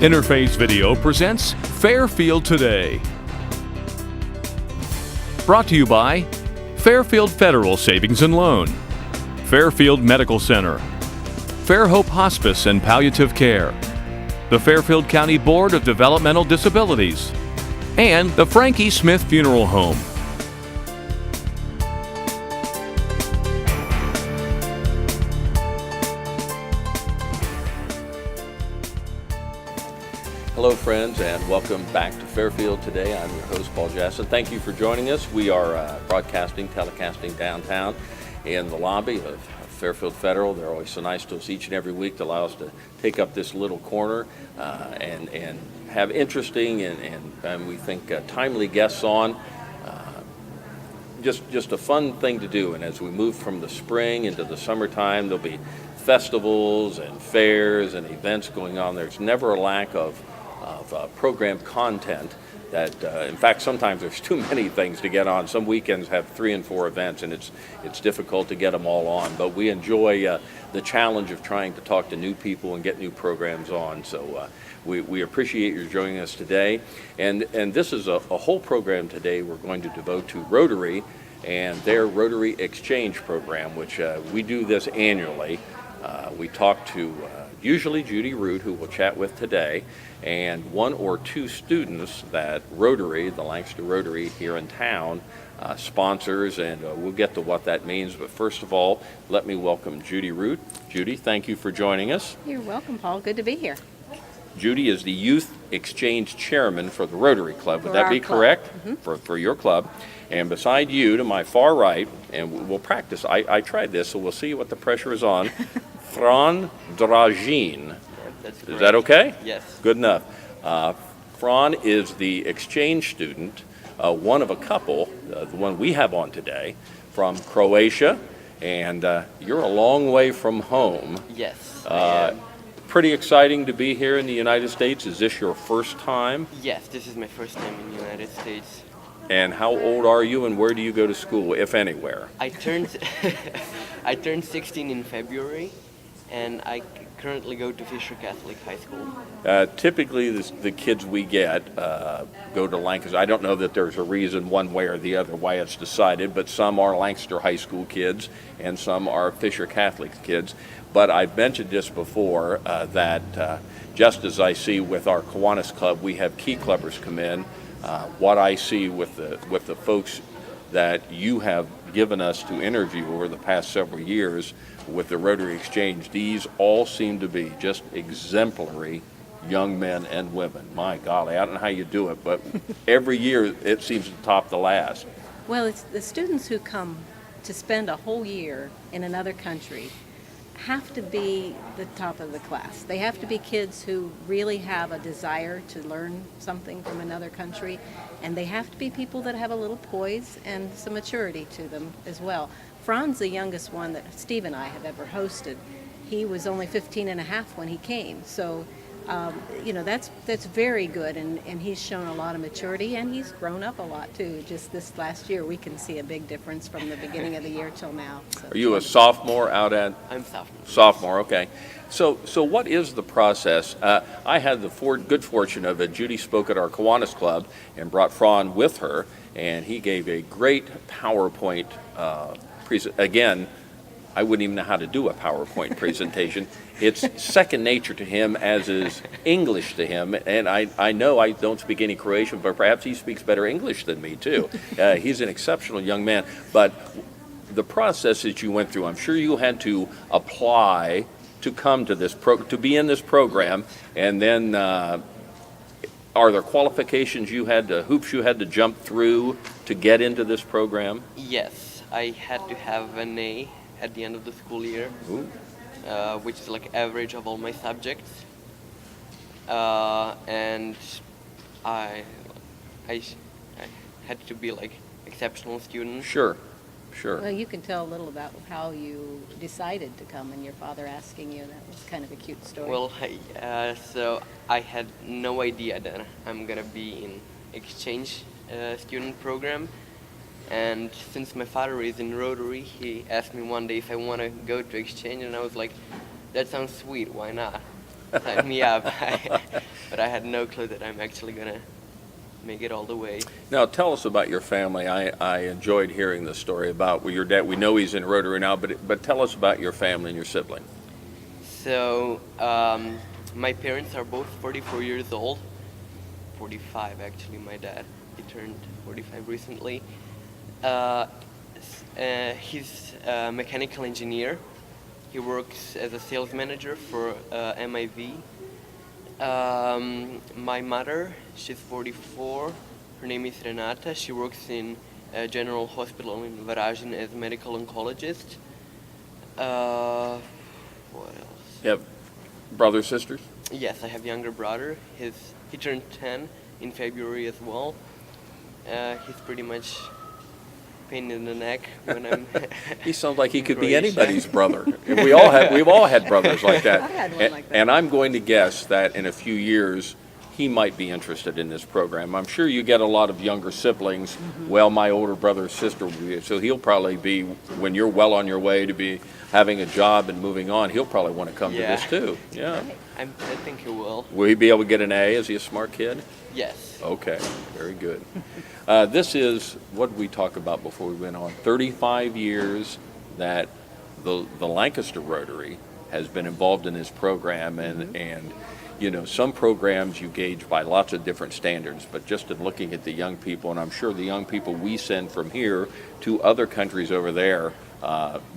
Interface Video presents Fairfield Today. Brought to you by Fairfield Federal Savings and Loan, Fairfield Medical Center, Fairhope Hospice and Palliative Care, the Fairfield County Board of Developmental Disabilities, and the Frankie Smith Funeral Home. Hello friends, and welcome back to Fairfield Today. I'm your host, Paul Jasson. Thank you for joining us. We are telecasting downtown in the lobby of Fairfield Federal. They're always so nice to us each and every week to allow us to take up this little corner and have interesting and we think timely guests on. Just a fun thing to do. And as we move from the spring into the summertime, there'll be festivals and fairs and events going on. There's never a lack of program content that, in fact, sometimes there's too many things to get on. Some weekends have 3 and 4 events, and it's difficult to get them all on. But we enjoy the challenge of trying to talk to new people and get new programs on. So we appreciate you joining us today. And this is a whole program today we're going to devote to Rotary and their Rotary Exchange program, which we do this annually. We talk to usually Judy Root, who we'll chat with today, and 1 or 2 students that Rotary, the Lancaster Rotary here in town, sponsors, and we'll get to what that means. But first of all, let me welcome Judy Root. Judy, thank you for joining us. You're welcome, Paul. Good to be here. Judy is the Youth Exchange Chairman for the Rotary Club. Would that be correct? Mm-hmm. For your club. And beside you, to my far right, and we'll practice. I tried this, so we'll see what the pressure is on. Fran Dragin. That's correct. Is that okay? Yes. Good enough. Fran is the exchange student, one of a couple, the one we have on today, from Croatia, and you're a long way from home. Yes. I am. Pretty exciting to be here in the United States. Is this your first time? Yes, this is my first time in the United States. And how old are you, and where do you go to school, if anywhere? I turned 16 in February, and I currently go to Fisher Catholic High School. Typically, the kids we get go to Lancaster. I don't know that there's a reason one way or the other why it's decided, but some are Lancaster High School kids, and some are Fisher Catholic kids. But I've mentioned this before, that just as I see with our Kiwanis Club, we have key clubbers come in. What I see with the folks that you have given us to interview over the past several years with the Rotary Exchange, these all seem to be just exemplary young men and women. My golly, I don't know how you do it, but every year it seems to top the last. Well, it's the students who come to spend a whole year in another country have to be the top of the class. They have to be kids who really have a desire to learn something from another country, and they have to be people that have a little poise and some maturity to them as well. Fran's the youngest one that Steve and I have ever hosted. He was only 15 and a half when he came, so that's very good, and he's shown a lot of maturity, and he's grown up a lot too. Just this last year, we can see a big difference from the beginning of the year till now. So. Are you a sophomore out at? I'm sophomore. Sophomore, okay. So what is the process? I had the good fortune of it. Judy spoke at our Kiwanis Club and brought Fran with her, and he gave a great PowerPoint presentation. Again, I wouldn't even know how to do a PowerPoint presentation. It's second nature to him, as is English to him. And I know I don't speak any Croatian, but perhaps he speaks better English than me, too. He's an exceptional young man. But the process that you went through, I'm sure you had to apply to come to this to be in this program. And then are there qualifications hoops you had to jump through to get into this program? Yes, I had to have an A at the end of the school year, which is like average of all my subjects, and I had to be like exceptional student. Sure. Well, you can tell a little about how you decided to come and your father asking you. That was kind of a cute story. Well, so I had no idea that I'm gonna be in exchange student program. And since my father is in Rotary, he asked me one day if I want to go to exchange, and I was like, that sounds sweet, why not? Sign me up. But I had no clue that I'm actually going to make it all the way. Now, tell us about your family. I enjoyed hearing the story about your dad. We know he's in Rotary now, but tell us about your family and your sibling. So, my parents are both 44 years old. 45, actually, my dad. He turned 45 recently. He's a mechanical engineer. He works as a sales manager for MIV. My mother, she's 44. Her name is Renata. She works in a general hospital in Varagem as a medical oncologist. What else? You have brothers, sisters? Yes, I have younger brother. He turned 10 in February as well. He's pretty much pain in the neck when I'm. He sounds like he could be Croatia. anybody's brother. We've all had brothers like that. I had one like that. And I'm going to guess that in a few years he might be interested in this program. I'm sure you get a lot of younger siblings. Well, my older brother or sister will be, so he'll probably be, when you're well on your way to be having a job and moving on, he'll probably want to come to this too. Yeah. I think he will. Will he be able to get an A? Is he a smart kid? Yes. Okay, very good. This is, what did we talk about before we went on? 35 years that the Lancaster Rotary has been involved in this program, and you know, some programs you gauge by lots of different standards, but just in looking at the young people, and I'm sure the young people we send from here to other countries over there,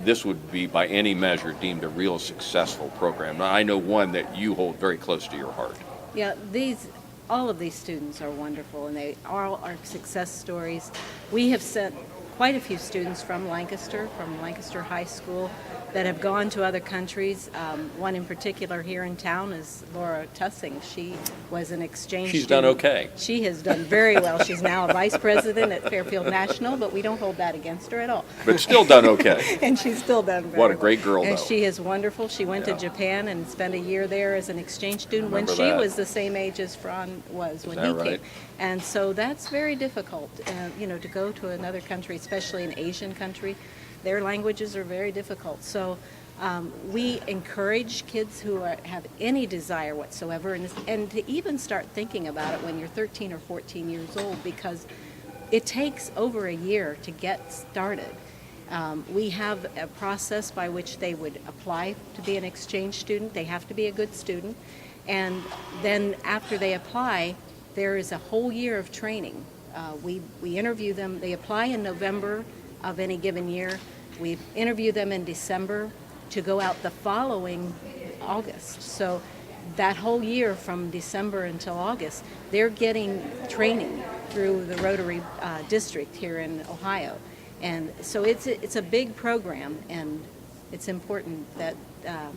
this would be by any measure deemed a real successful program. Now, I know one that you hold very close to your heart. Yeah, all of these students are wonderful, and they all are success stories. We have sent quite a few students from Lancaster High School, that have gone to other countries. One in particular here in town is Laura Tussing. She was an exchange She's student. done okay. She has done very well. She's now a vice president at Fairfield National, but we don't hold that against her at all. But still done okay. And she's still done very What a well. great girl, And though. she is wonderful. She went Yeah. to Japan and spent a year there as an exchange student when Remember she that. was the same age as Fran was when that he right? came. And so that's very difficult, to go to another country, especially an Asian country. Their languages are very difficult. So we encourage kids who have any desire whatsoever, and to even start thinking about it when you're 13 or 14 years old, because it takes over a year to get started. We have a process by which they would apply to be an exchange student. They have to be a good student. And then after they apply, there is a whole year of training. We interview them. They apply in November of any given year. We interview them in December to go out the following August. So that whole year from December until August, they're getting training through the Rotary district here in Ohio. And so it's a big program, and it's important that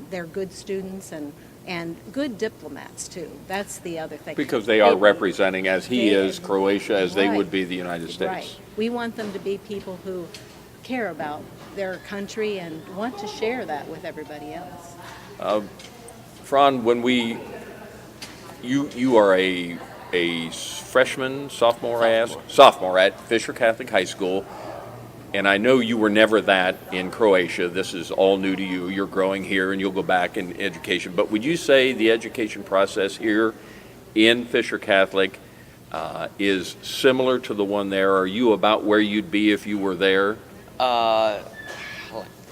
they're good students and good diplomats too. That's the other thing. Because they are representing, as he They- is, Croatia, as they Right. would be the United States. Right. We want them to be people who care about their country and want to share that with everybody else. Fran, when you are a freshman, sophomore at Fisher Catholic High School, and I know you were never that in Croatia. This is all new to you. You're growing here, and you'll go back in education. But would you say the education process here in Fisher Catholic is similar to the one there? Are you about where you'd be if you were there?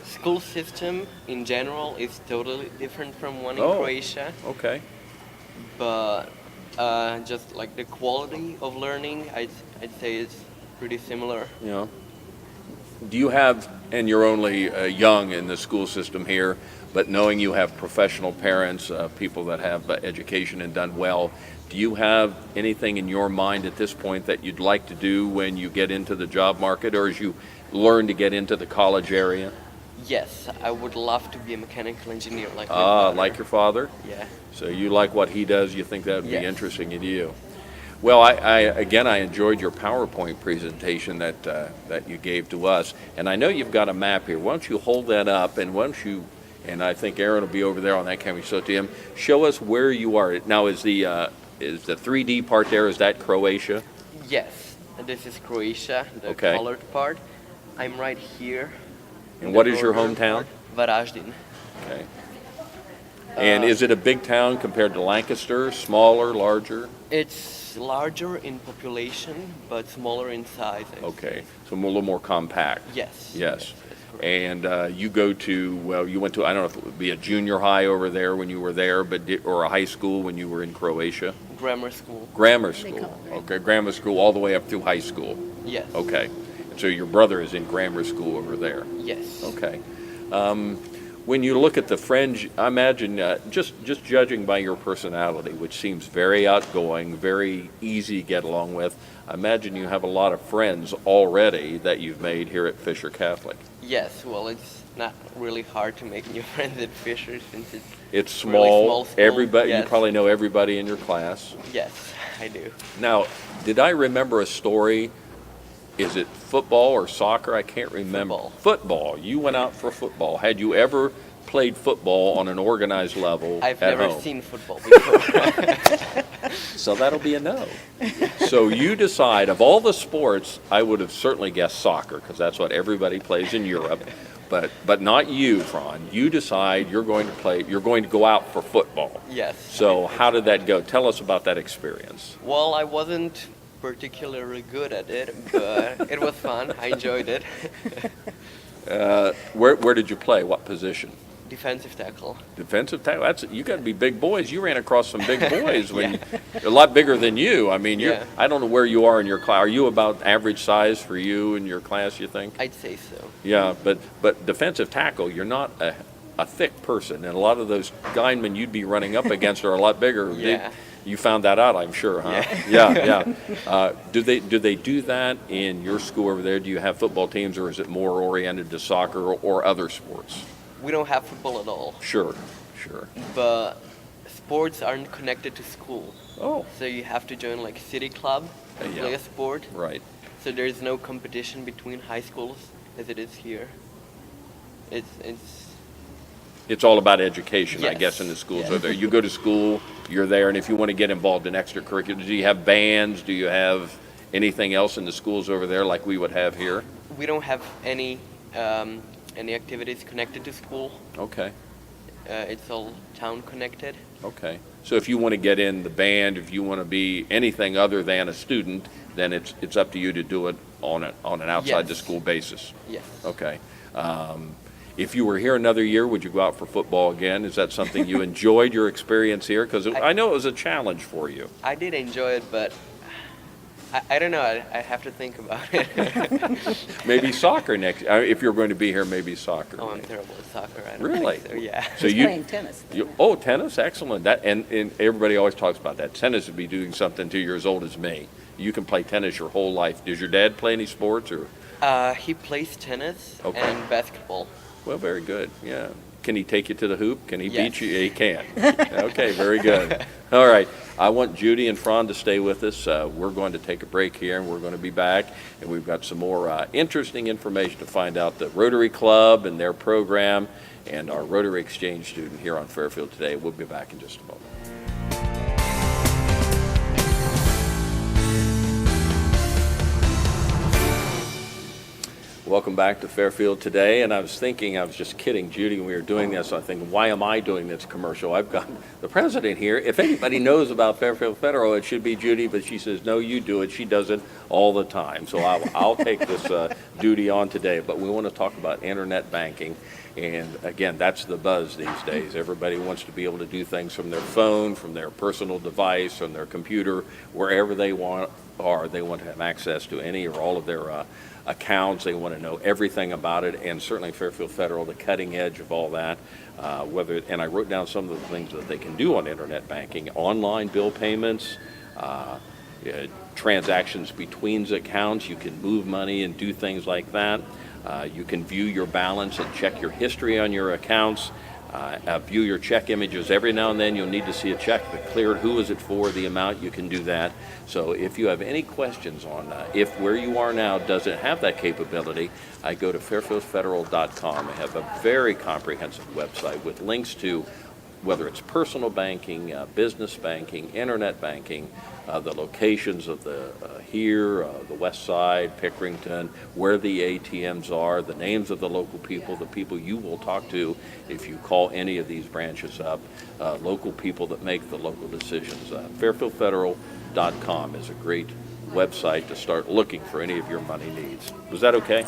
School system in general is totally different from one in Oh. Croatia, Okay. but just like the quality of learning, I'd say it's pretty similar. You know, do you have, and you're only young in the school system here, but knowing you have professional parents, people that have education and done well, do you have anything in your mind at this point that you'd like to do when you get into the job market, or as you learn to get into the college area? Yes, I would love to be a mechanical engineer like my Ah, father. like your father? Yeah. So you like what he does, you think that would be Yes. interesting in you. Well, I enjoyed your PowerPoint presentation that you gave to us, and I know you've got a map here. Why don't you hold that up, and why don't you, and I think Aaron will be over there on that camera, so to him, show us where you are. Now, is the 3D part there, is that Croatia? Yes, this is Croatia, the Okay. colored part. I'm right here. And in what the is your northern hometown? part, Varaždin. Okay. And is it a big town compared to Lancaster? Smaller, larger? It's larger in population, but smaller in size. Okay, so a little more compact. Yes. Yes. That's correct. And you go to, well, you went to, I don't know if it would be a junior high over there when you were there, or a high school when you were in Croatia? Grammar school. Grammar They school. call it, right? Okay, grammar school all the way up through high school. Yes. Okay. So your brother is in grammar school over there. Yes. Okay. When you look at the friends, I imagine just judging by your personality, which seems very outgoing, very easy to get along with, I imagine you have a lot of friends already that you've made here at Fisher Catholic. Yes. Well, it's not really hard to make new friends at Fisher since It's really small. small school, Everybody, yes. You probably know everybody in your class. yes, I do. Now, did I remember a story? Is it football or soccer? I can't remember. Football. Football. You went out for football. Had you ever played football on an organized level I've at never home? seen football before. So that'll be a no. So you decide, of all the sports, I would have certainly guessed soccer, because that's what everybody plays in Europe. But not you, Fran. You decide you're going to go out for football. Yes. So how did that go? Tell us about that experience. Well, I wasn't particularly good at it, but it was fun. I enjoyed it. Where did you play? What position? Defensive tackle. Defensive tackle. You got to be big boys. You ran across some big boys Yeah. a lot bigger than you. I mean, Yeah. I don't know where you are in your class. Are you about average size for you in your class, you think? I'd say so. Yeah, but defensive tackle, you're not a thick person, and a lot of those linemen you'd be running up against are a lot bigger. Yeah. You found that out, I'm sure, huh? Yeah. Yeah. Do they do that in your school over there? Do you have football teams, or is it more oriented to soccer or other sports? We don't have football at all, Sure. but sports aren't connected to school. Oh, So you have to join like city club to Yeah. play a sport. right. So there's no competition between high schools as it is here. It's It's all about education, I Yes. guess, in the schools Yeah. over there. You go to school, you're there, and if you want to get involved in extracurriculars, do you have bands? Do you have anything else in the schools over there like we would have here? we don't have any activities connected to school. Okay. It's all town connected. Okay. So if you want to get in the band, if you want to be anything other than a student, then it's up to you to do it on an outside the Yes. school basis. Yes. Okay. If you were here another year, would you go out for football again? Is that something you enjoyed your experience here? Because I know it was a challenge for you. I did enjoy it, but I don't know. I have to think about it. Maybe soccer next. If you're going to be here, maybe soccer. Oh, I'm terrible at soccer. I don't Really? think so. Yeah. So He's playing tennis. Oh, tennis, excellent. That and everybody always talks about that. Tennis would be doing something to you're as old as me. You can play tennis your whole life. Does your dad play any sports or? He plays tennis Okay. and basketball. Well, very good. Yeah. Can he take you to the hoop? Can he Yes. beat you? He can. Okay, very good. All right. I want Judy and Fran to stay with us. We're going to take a break here, and we're going to be back. And we've got some more interesting information to find out the Rotary Club and their program and our Rotary Exchange student here on Fairfield today. We'll be back in just a moment. Welcome back to Fairfield today, and I was just kidding Judy when we were doing this. I think, why am I doing this commercial? I've got the president here. If anybody knows about Fairfield Federal, it should be Judy, but she says, no, you do it. She does it all the time. So I'll take this duty on today, but we want to talk about internet banking. And again, that's the buzz these days. Everybody wants to be able to do things from their phone, from their personal device, from their computer, wherever they want they want to have access to any or all of their accounts. They want to know everything about it, and certainly Fairfield Federal, the cutting edge of all that. And I wrote down some of the things that they can do on internet banking: online bill payments, transactions between accounts. You can move money and do things like that. You can view your balance and check your history on your accounts. View your check images. Every now and then you'll need to see a check that cleared. Who is it for? The amount. You can do that. So if you have any questions on if where you are now doesn't have that capability, I go to fairfieldfederal.com. I have a very comprehensive website with links to whether it's personal banking, business banking, internet banking, the locations of the west side, Pickerington, where the ATMs are, the names of the local people, the people you will talk to if you call any of these branches up, local people that make the local decisions. FairfieldFederal.com is a great website to start looking for any of your money needs. Was that okay?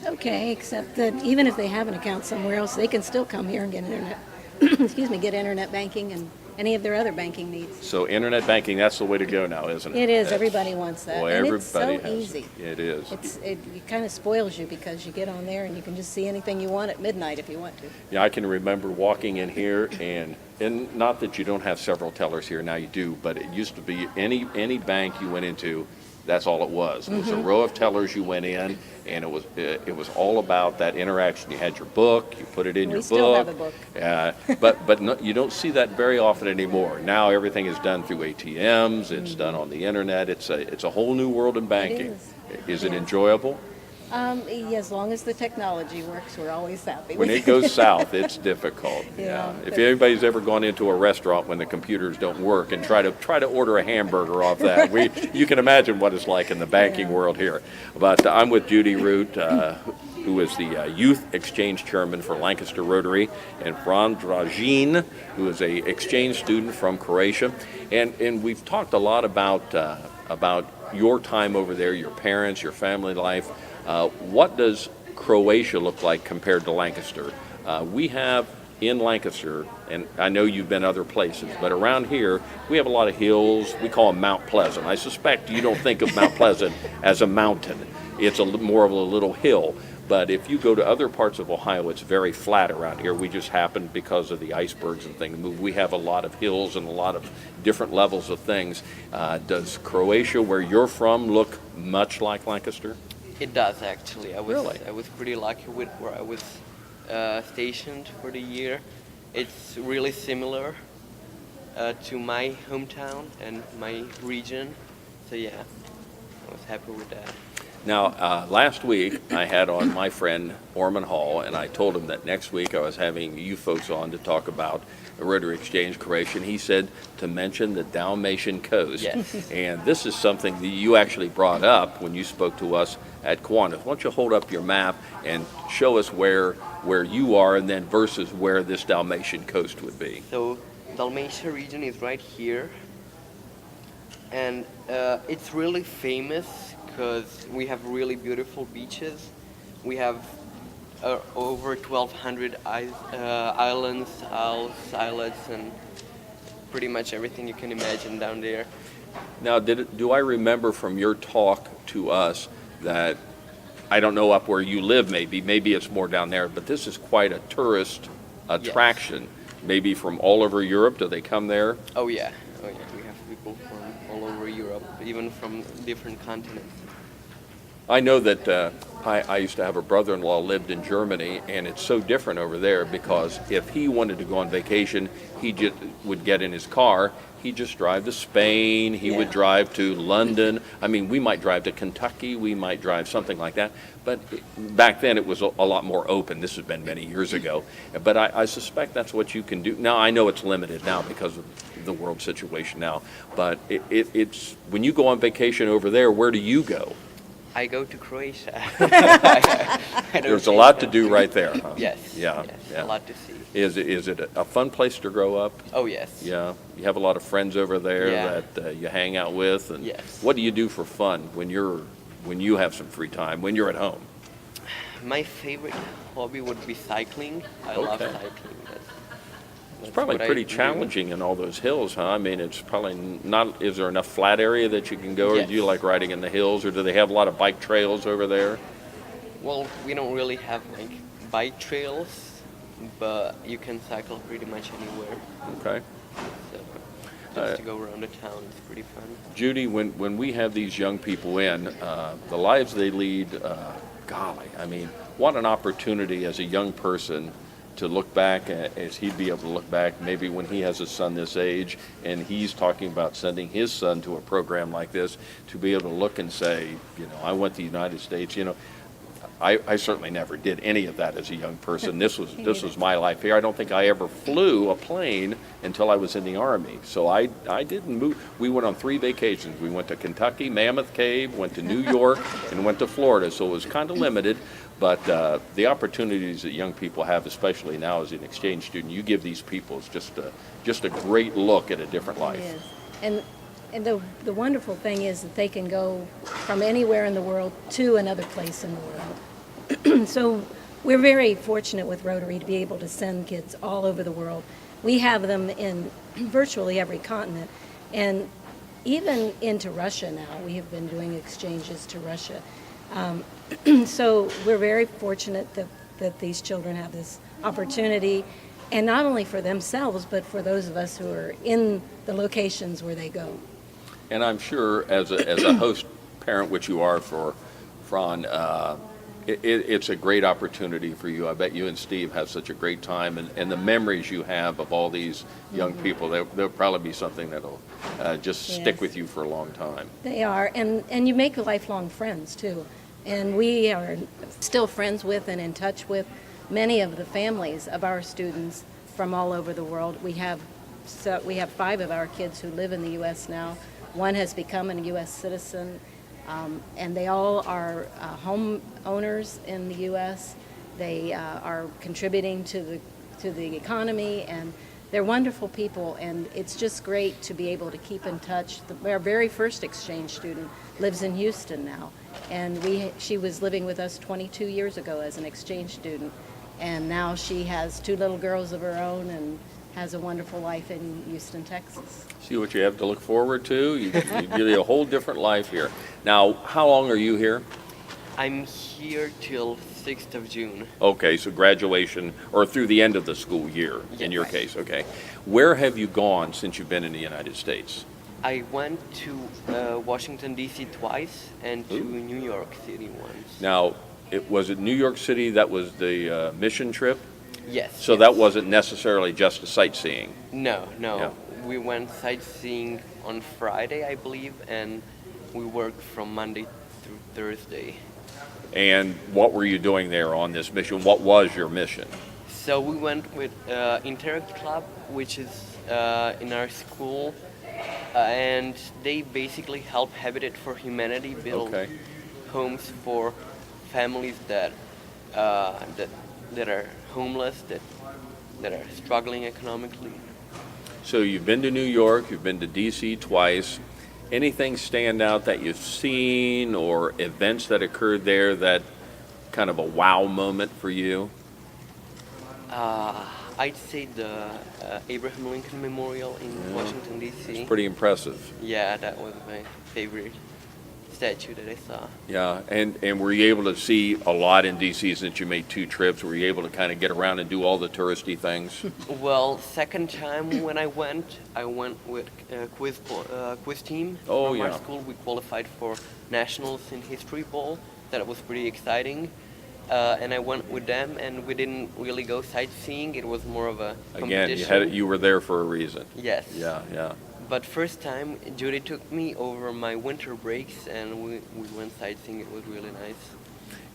Okay, except that even if they have an account somewhere else, they can still come here and get internet, get internet banking and any of their other banking needs. So internet banking, that's the way to go now, isn't it? It is. Everybody wants that. Boy, and everybody it's so has easy. It is. It kind of spoils you because you get on there and you can just see anything you want at midnight if you want to. Yeah, I can remember walking in here, and not that you don't have several tellers here, now you do, but it used to be any bank you went into, that's all it was. It was a row of tellers you went in, and it was all about that interaction. You had your book, you put it in your book. We still have a book. But no, you don't see that very often anymore. Now everything is done through ATMs. It's done on the internet. It's a whole new world in banking. Is it enjoyable? As long as the technology works, we're always happy. When it goes south, it's difficult. Yeah. If anybody's ever gone into a restaurant when the computers don't work and try to order a hamburger off that, you can imagine what it's like in the banking world here. But I'm with Judy Root, who is the Youth Exchange Chairman for Lancaster Rotary, and Fran Dragin, who is a exchange student from Croatia. And we've talked a lot about your time over there, your parents, your family life. What does Croatia look like compared to Lancaster? We have in Lancaster, and I know you've been other places, but around here we have a lot of hills. We call them Mount Pleasant. I suspect you don't think of Mount Pleasant as a mountain. It's more of a little hill. But if you go to other parts of Ohio, it's very flat around here. We just happen, because of the icebergs and things, we have a lot of hills and a lot of different levels of things. Does Croatia, where you're from, look much like Lancaster? It does, actually. I Really? was pretty lucky with where I was stationed for the year. It's really similar to my hometown and my region. So yeah, I was happy with that. Now, last week I had on my friend Orman Hall, and I told him that next week I was having you folks on to talk about the Rotary Exchange Croatia, and he said to mention the Dalmatian coast. Yes. And this is something that you actually brought up when you spoke to us at Kiwanis. Why don't you hold up your map and show us where you are, and then versus where this Dalmatian coast would be. So Dalmatia region is right here, and it's really famous because we have really beautiful beaches. We have over 1,200 islands, islets, and pretty much everything you can imagine down there. Now, do I remember from your talk to us that, I don't know up where you live, maybe it's more down there, but this is quite a tourist attraction. Yes. Maybe from all over Europe, do they come there? Oh yeah. We have people from all over Europe, even from different continents. I know that I used to have a brother-in-law lived in Germany, and it's so different over there because if he wanted to go on vacation, he just would get in his car. He'd just drive to Spain. He would drive to London. I mean, we might drive to Kentucky. We might drive something like that. But back then, it was a lot more open. This has been many years ago. But I suspect that's what you can do. Now, I know it's limited now because of the world situation now. But it's when you go on vacation over there, where do you go? I go to Croatia. There's a lot to do right there, huh? Yes. Yeah. A lot to see. Is it a fun place to grow up? Oh yes. Yeah. You have a lot of friends over there that you hang out with, and yes. What do you do for fun when you have some free time, when you're at home? My favorite hobby would be cycling. I love cycling. It's probably pretty challenging in all those hills, huh? I mean, it's probably not. Is there enough flat area that you can go, or Yes. do you like riding in the hills, or do they have a lot of bike trails over there? Well, we don't really have like bike trails, but you can cycle pretty much anywhere. Okay. So just to go around the town, it's pretty fun. Judy, when we have these young people in, the lives they lead, golly, I mean, what an opportunity as a young person to look back, as he'd be able to look back maybe when he has a son this age and he's talking about sending his son to a program like this, to be able to look and say, I went to the United States, I certainly never did any of that as a young person. This was my life here. I don't think I ever flew a plane until I was in the Army. So I didn't move. We went on 3 vacations. We went to Kentucky, Mammoth Cave, went to New York, and went to Florida. So it was kind of limited. But the opportunities that young people have, especially now as an exchange student, you give these people is just a great look at a different life. It is. And the wonderful thing is that they can go from anywhere in the world to another place in the world. So we're very fortunate with Rotary to be able to send kids all over the world. We have them in virtually every continent, and even into Russia now. We have been doing exchanges to Russia. So we're very fortunate that these children have this opportunity, and not only for themselves, but for those of us who are in the locations where they go. And I'm sure as a host parent, which you are for Fran, it's a great opportunity for you. I bet you and Steve have such a great time, and the memories you have of all these young people, they'll probably be something that'll just stick with you for a long time. They are, and you make lifelong friends too. And we are still friends with and in touch with many of the families of our students from all over the world. We have 5 of our kids who live in the U.S. now. One has become a U.S. citizen, and they all are home owners in the U.S. They are contributing to the economy, and they're wonderful people, and it's just great to be able to keep in touch. Our very first exchange student lives in Houston now, and she was living with us 22 years ago as an exchange student, and now she has 2 little girls of her own and has a wonderful life in Houston, Texas. See what you have to look forward to. You get a whole different life here. Now, how long are you here? I'm here till 6th of June. Okay, so graduation or through the end of the school year in your case. Okay. Where have you gone since you've been in the United States? I went to Washington, D.C. twice and to New York City once. Now, was it New York City that was the mission trip? Yes. So that wasn't necessarily just a sightseeing? No. Yeah. We went sightseeing on Friday, I believe, and we worked from Monday through Thursday. And what were you doing there on this mission? What was your mission? So we went with Interact Club, which is in our school, and they basically help Habitat for Humanity build homes for families that are homeless, that are struggling economically. So you've been to New York, you've been to D.C. twice. Anything stand out that you've seen or events that occurred there that kind of a wow moment for you? I'd say the Abraham Lincoln Memorial in Washington, D.C. It's pretty impressive. Yeah, that was my favorite statue that I saw. Yeah, and were you able to see a lot in D.C. since you made 2 trips? Were you able to kind of get around and do all the touristy things? Well, second time when I went with a quiz team from our school. We qualified for Nationals in History Bowl. That was pretty exciting. And I went with them, and we didn't really go sightseeing. It was more of a competition. Again, you were there for a reason. Yes. Yeah. But first time, Judy took me over my winter breaks, and we went sightseeing. It was really nice.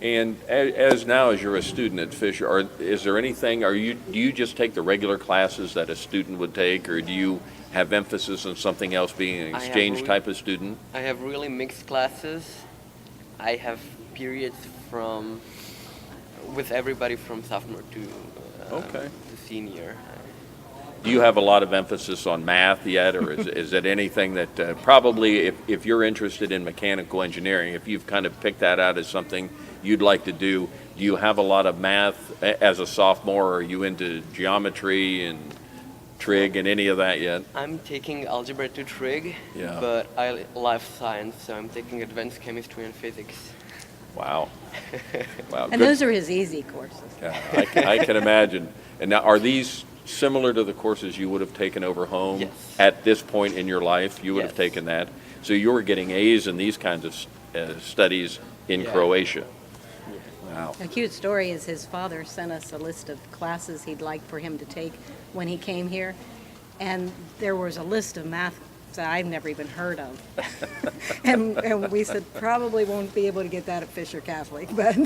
And as you're a student at Fisher, is there anything? Do you just take the regular classes that a student would take, or do you have emphasis on something else, being an exchange type of student? I have really mixed classes. I have periods with everybody from sophomore to senior. Do you have a lot of emphasis on math yet, or is it anything that probably if you're interested in mechanical engineering, if you've kind of picked that out as something you'd like to do you have a lot of math as a sophomore, or are you into geometry and trig and any of that yet? I'm taking algebra to trig, but I love science, so I'm taking advanced chemistry and physics. Wow. And those are his easy courses. Yeah, I can imagine. And now, are these similar to the courses you would have taken over home? Yes. At this point in your life? You would have taken that? So you were getting A's in these kinds of studies in Croatia? Wow. A cute story is his father sent us a list of classes he'd like for him to take when he came here. And there was a list of math I've never even heard of. and we said, probably won't be able to get that at Fisher Catholic, but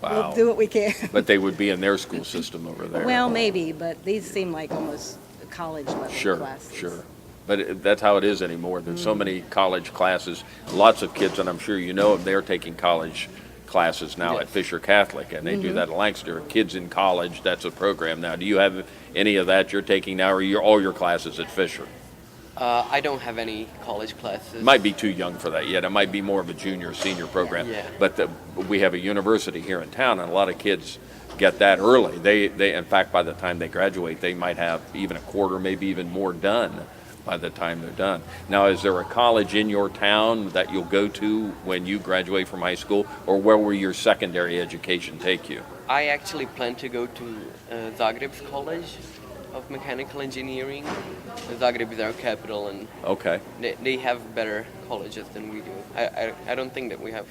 Wow. we'll do what we can. But they would be in their school system over there. Well, maybe, but these seem like almost college level Sure, classes. sure. But that's how it is anymore. There's so many college classes. Lots of kids, and I'm sure you know them, they're taking college classes now at Yes. Fisher Catholic, and they do that at Lancaster. Kids in college, that's a program now. Do you have any of that you're taking now, or all your classes at Fisher? I don't have any college classes. Might be too young for that yet. It might be more of a junior, senior program. Yeah. But we have a university here in town, and a lot of kids get that early. They, in fact, by the time they graduate, they might have even a quarter, maybe even more done by the time they're done. Now, is there a college in your town that you'll go to when you graduate from high school, or where will your secondary education take you? I actually plan to go to Zagreb's College of Mechanical Engineering. Zagreb is our capital, and Okay. they have better colleges than we do. I don't think that we have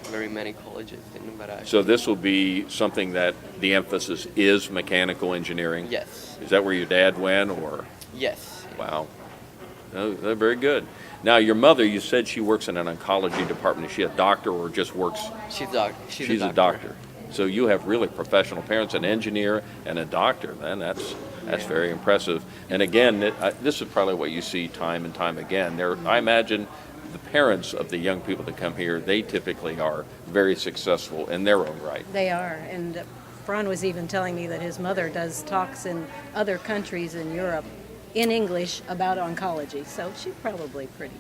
very many colleges in Varaj. So this will be something that the emphasis is mechanical engineering? Yes. Is that where your dad went, or? Yes. Wow. No, they're very good. Now, your mother, you said she works in an oncology department. Is she a doctor or just works? She's A doctor. So you have really professional parents, an engineer and a doctor. Man, that's very impressive. And again, this is probably what you see time and time again. I imagine the parents of the young people that come here, they typically are very successful in their own right. They are, and Ron was even telling me that his mother does talks in other countries in Europe in English about oncology, so she's probably pretty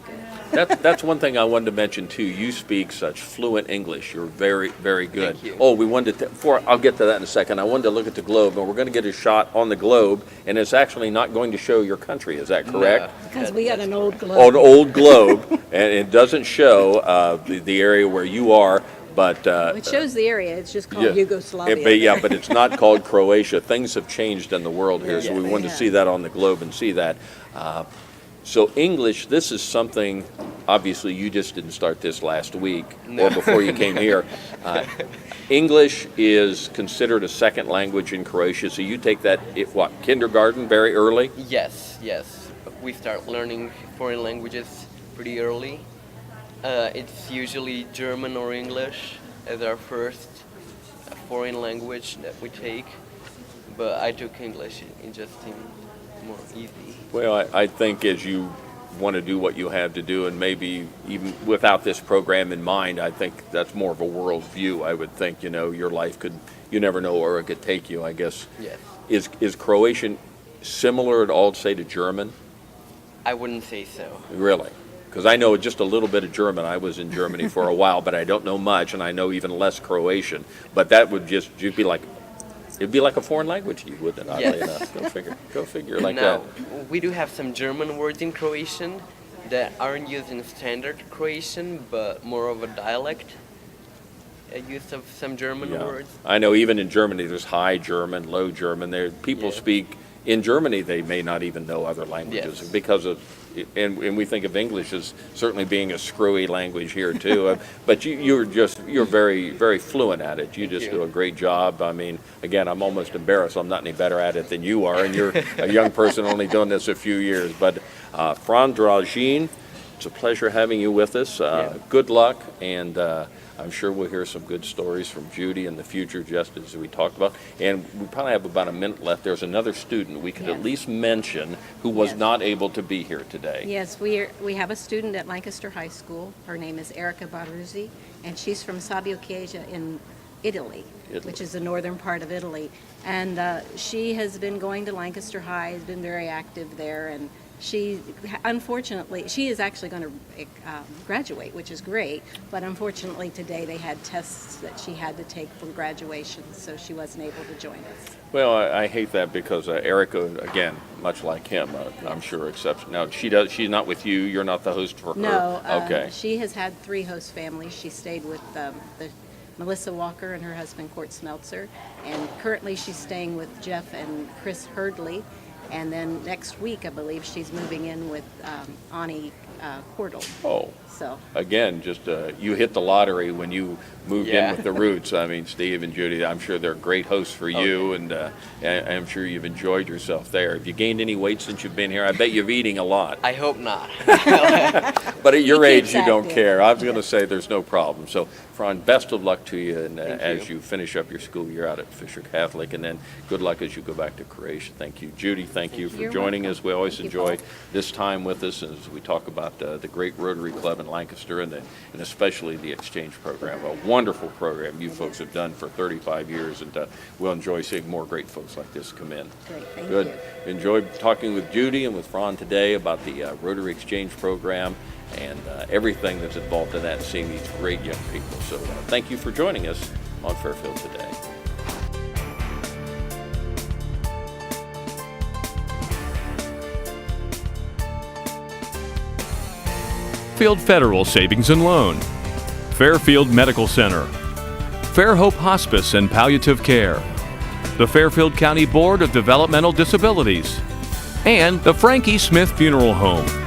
good. That's one thing I wanted to mention too. You speak such fluent English. You're very, very good. Thank you. Oh, we wanted to, I'll get to that in a second. I wanted to look at the globe, and we're going to get a shot on the globe, and it's actually not going to show your country. Is that correct? Because we got an old globe. Oh, an old globe, and it doesn't show the area where you are, but It shows the area, it's just called Yugoslavia. but it's not called Croatia. Things have changed in the world here, so Yeah, we they wanted to have. see that on the globe and see that. So English, this is something, obviously you just didn't start this last week or before you came here. English is considered a second language in Croatia, so you take that, kindergarten, very early? Yes. We start learning foreign languages pretty early. It's usually German or English as our first foreign language that we take, but I took English. It just seemed more easy. Well, I think as you want to do what you have to do, and maybe even without this program in mind, I think that's more of a world view. I would think, your life you never know where it could take you, I guess. Yes. Is Croatian similar at all, say, to German? I wouldn't say so. Really? Because I know just a little bit of German. I was in Germany for a while, but I don't know much, and I know even less Croatian. But that would you'd be like, it'd be like a foreign language to you, wouldn't it? Oddly Yes. enough. Go figure like Now, that. we do have some German words in Croatian that aren't used in standard Croatian, but more of a dialect use of some German Yeah. words. I know even in Germany there's high German, low German. People Yeah. speak, in Germany they may not even know other languages Yes. because of, and we think of English as certainly being a screwy language here too. But you're very, very fluent at it. You just Thank do you. a great job. I mean, again, I'm almost embarrassed. I'm not any better at it than you are, and you're a young person only doing this a few years. But Fran Dragin, it's a pleasure having you with us. Good luck, and I'm sure we'll hear some good stories from Judy in the future, just as we talked about. And we probably have about a minute left. There's another student we could at Yes. least mention who was Yes. not able to be here today. Yes, we have a student at Lancaster High School. Her name is Erica Baruzzi, and she's from Sabio Chiesa in Italy, which is the northern part of Italy. And she has been going to Lancaster High, has been very active there, and she is actually going to graduate, which is great, but unfortunately today they had tests that she had to take for graduation, so she wasn't able to join us. Well, I hate that because Erica, again, much like him, I'm sure accepts. Now, she's not with you. You're not the host for her. No, Okay. she has had 3 host families. She stayed with Melissa Walker and her husband, Court Smeltzer, and currently she's staying with Jeff and Chris Hurdley. And then next week, I believe, she's moving in with Ani Cordell. Oh, So, again, just you hit the lottery when you moved in Yeah. with the Roots. I mean, Steve and Judy, I'm sure they're great hosts for you, and I'm sure you've enjoyed yourself there. Have you gained any weight since you've been here? I bet you're eating a lot. I hope not. But at your He age, keeps you don't active. care. I was going to say there's no problem. So, Fran, best of luck to you, and Thank as you. you finish up your school year out at Fisher Catholic, and then good luck as you go back to Croatia. Thank you, Judy. Thank you for You're joining welcome. us. We always Thank you, enjoy Paul. this time with us as we talk about the great Rotary Club in Lancaster, and especially the exchange program. A wonderful program you folks have done for 35 years, and we'll enjoy seeing more great folks like this come in. great, thank Good. you. Enjoyed talking with Judy and with Fran today about the Rotary Exchange Program and everything that's involved in that, and seeing these great young people. So thank you for joining us on Fairfield Today. Fairfield Federal Savings and Loan, Fairfield Medical Center, Fair Hope Hospice and Palliative Care, the Fairfield County Board of Developmental Disabilities, and the Frankie Smith Funeral Home.